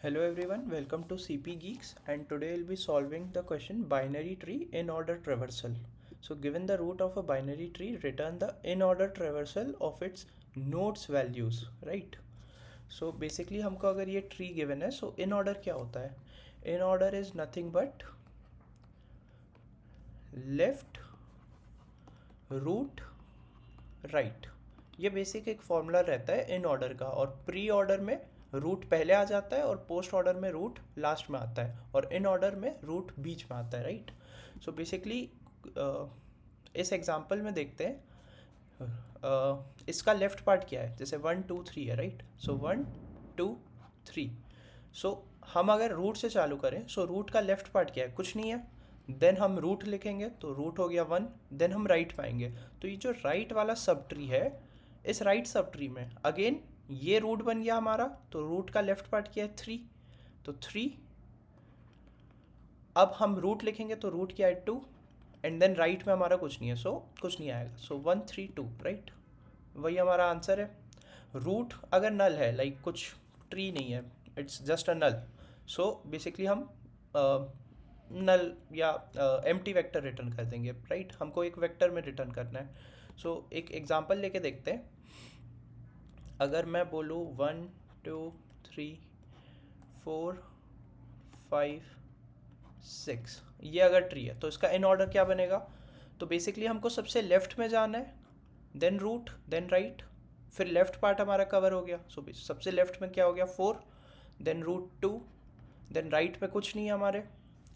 Hello everyone, welcome to CP Geeks, and today we'll be solving the question binary tree in order traversal. So given the root of a binary tree, return the in order traversal of its nodes values, right? So basically हमको अगर ये tree given है, so in order क्या होता है? In order is nothing but left, root, right. ये basic एक formula रहता है इन ऑर्डर का, और प्री ऑर्डर में रूट पहले आ जाता है और पोस्ट ऑर्डर में रूट लास्ट में आता है, और इन ऑर्डर में रूट बीच में आता है, राइट? सो बेसिकली इस एग्जांपल में देखते हैं इसका लेफ्ट पार्ट क्या है। जैसे 1 2 3 है, राइट? सो 1 2 3। सो हम अगर रूट से चालू करें, सो रूट का लेफ्ट पार्ट क्या है? कुछ नहीं है। देन हम रूट लिखेंगे तो रूट हो गया 1। देन हम राइट में आएंगे, तो ये जो राइट वाला सब ट्री है, इस राइट सब ट्री में अगेन ये रूट बन गया हमारा, तो रूट का लेफ्ट पार्ट क्या है? 3। तो 3, अब हम रूट लिखेंगे तो रूट क्या है? 2। एंड देन राइट में हमारा कुछ नहीं है, सो कुछ नहीं आएगा। सो 1 3 2, राइट? वही हमारा आंसर है। रूट अगर नल है, लाइक कुछ ट्री नहीं है, it's just a null, so basically हम नल या एम्प्टी वेक्टर रिटर्न कर देंगे, राइट? हमको एक वेक्टर में रिटर्न करना है। सो एक एग्जांपल लेके देखते हैं। अगर मैं बोलूँ 1 2 3 4 5 6, ये अगर ट्री है तो इसका इन ऑर्डर क्या बनेगा? तो बेसिकली हमको सबसे लेफ्ट में जाना है, देन रूट, देन राइट, फिर लेफ्ट पार्ट हमारा कवर हो गया। सो सबसे लेफ्ट में क्या हो गया? 4, देन रूट 2, देन राइट में कुछ नहीं है हमारे,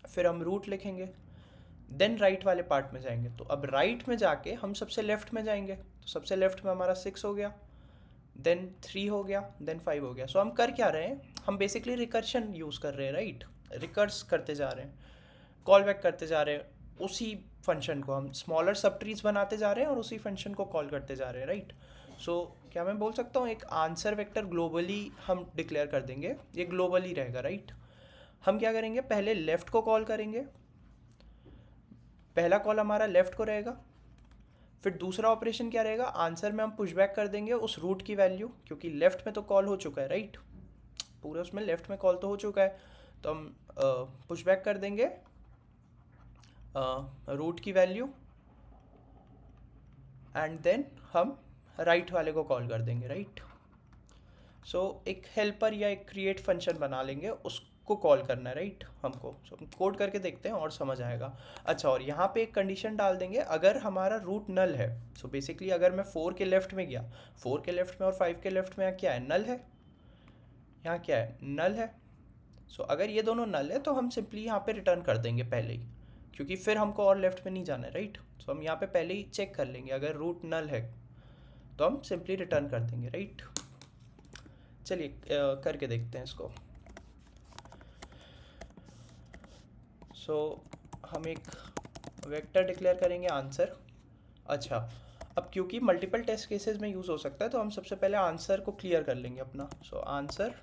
फिर हम रूट लिखेंगे, देन राइट वाले पार्ट में जाएंगे। तो अब राइट में जाके हम सबसे लेफ्ट में जाएंगे, तो सबसे लेफ्ट में हमारा 6 हो गया, देन 3 हो गया, देन 5 हो गया। सो हम कर क्या रहे हैं? हम बेसिकली रिकर्शन यूज़ कर रहे हैं, राइट? रिकर्स करते जा रहे हैं, कॉल बैक करते जा रहे हैं उसी फंक्शन को। हम स्मॉलर सब ट्रीज बनाते जा रहे हैं और उसी फंक्शन को कॉल करते जा रहे हैं, राइट? सो क्या मैं बोल सकता हूँ एक आंसर वेक्टर ग्लोबली हम डिक्लेयर कर देंगे, ये ग्लोबली रहेगा, राइट? हम क्या करेंगे? पहले लेफ्ट को कॉल करेंगे, पहला कॉल हमारा लेफ्ट को रहेगा। फिर दूसरा ऑपरेशन क्या रहेगा? आंसर में हम पुश बैक कर देंगे उस रूट की वैल्यू, क्योंकि लेफ्ट में तो कॉल हो चुका है, राइट? पूरे उसमें लेफ्ट में कॉल तो हो चुका है, तो हम पुश बैक कर देंगे रूट की वैल्यू, एंड देन हम राइट वाले को कॉल कर देंगे, राइट? सो एक हेल्पर या एक क्रिएट फंक्शन बना लेंगे, उसको कॉल करना है, राइट? हमको सो हम कोड करके देखते हैं और समझ आएगा। अच्छा, और यहाँ पे एक कंडीशन डाल देंगे, अगर हमारा रूट नल है। सो बेसिकली अगर मैं 4 के लेफ्ट में गया, 4 के लेफ्ट में और 5 के लेफ्ट में, यहाँ क्या है? नल है। यहाँ क्या है? नल है। सो अगर ये दोनों नल है तो हम सिंपली यहाँ पे रिटर्न कर देंगे पहले ही, क्योंकि फिर हमको और लेफ्ट में नहीं जाना है, राइट? सो हम यहाँ पे पहले ही चेक कर लेंगे, अगर रूट नल है तो हम सिंपली रिटर्न कर देंगे, राइट? चलिए करके देखते हैं इसको। सो हम एक वेक्टर डिक्लेयर करेंगे आंसर। अच्छा, अब क्योंकि मल्टीपल टेस्ट केसेस में यूज़ हो सकता है, तो हम सबसे पहले आंसर को क्लियर कर लेंगे अपना। सो आंसर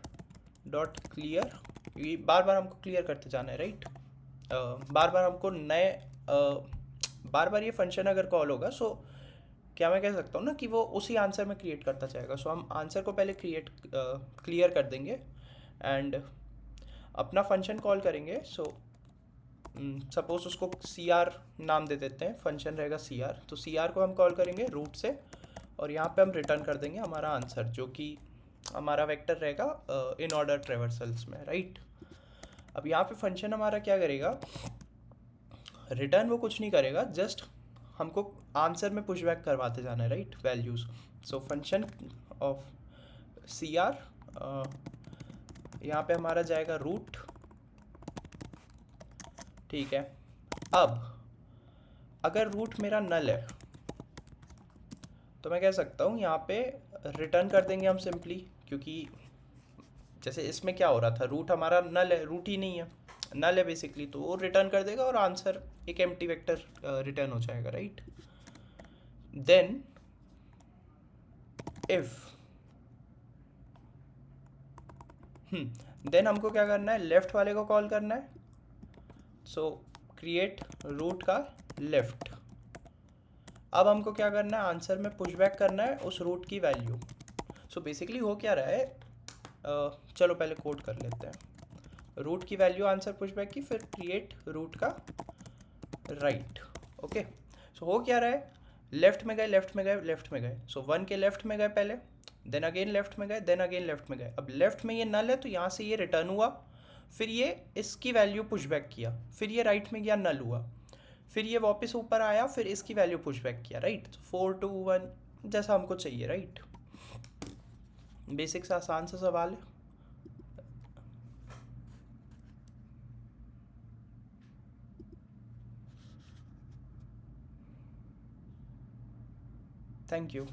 डॉट क्लियर, ये बार बार हमको क्लियर करते जाना है, राइट? बार बार हमको नए बार बार ये फंक्शन अगर कॉल होगा, सो क्या मैं कह सकता हूँ ना कि वो उसी आंसर में क्रिएट करता जाएगा। सो हम आंसर को पहले क्लियर कर देंगे एंड अपना फंक्शन कॉल करेंगे। सो सपोज उसको सी आर नाम दे देते हैं, फंक्शन रहेगा सी आर। तो सी आर को हम कॉल करेंगे रूट से, और यहाँ पे हम रिटर्न कर देंगे हमारा आंसर, जो कि हमारा वेक्टर रहेगा इन ऑर्डर ट्रेवर्सल्स में, राइट? अब यहाँ पे फंक्शन हमारा क्या करेगा? रिटर्न वो कुछ नहीं करेगा, जस्ट हमको आंसर में पुश बैक करवाते जाना है, right? Values. So function of C R, यहाँ पे हमारा जाएगा रूट, ठीक है? अब अगर रूट मेरा नल है तो मैं कह सकता हूँ यहाँ पे रिटर्न कर देंगे हम सिंपली, क्योंकि जैसे इसमें क्या हो रहा था, रूट हमारा नल है, रूट ही नहीं है, नल है बेसिकली, तो वो रिटर्न कर देगा और आंसर एक एम्प्टी वेक्टर रिटर्न हो जाएगा, राइट? देन इफ देन हमको क्या करना है? लेफ्ट वाले को कॉल करना है। सो क्रिएट रूट का लेफ्ट। अब हमको क्या करना है? आंसर में पुश बैक करना है उस रूट की वैल्यू। सो बेसिकली हो क्या रहा है, चलो पहले कोड कर लेते हैं। रूट की वैल्यू आंसर पुशबैक की, फिर क्रिएट रूट का राइट। ओके, सो हो क्या रहा है, लेफ्ट में गए लेफ्ट में गए लेफ्ट में गए, सो 1 के लेफ्ट में गए पहले, देन अगेन लेफ्ट में गए, देन अगेन लेफ्ट में गए। अब लेफ्ट में ये नल है तो यहाँ से ये रिटर्न हुआ, फिर ये इसकी वैल्यू पुशबैक किया, फिर ये राइट में गया नल हुआ, फिर ये वापस ऊपर आया, फिर इसकी वैल्यू पुशबैक किया, राइट। 4 2 1 जैसा हमको चाहिए, राइट। बेसिक सा आसान सा सवाल है। Thank you.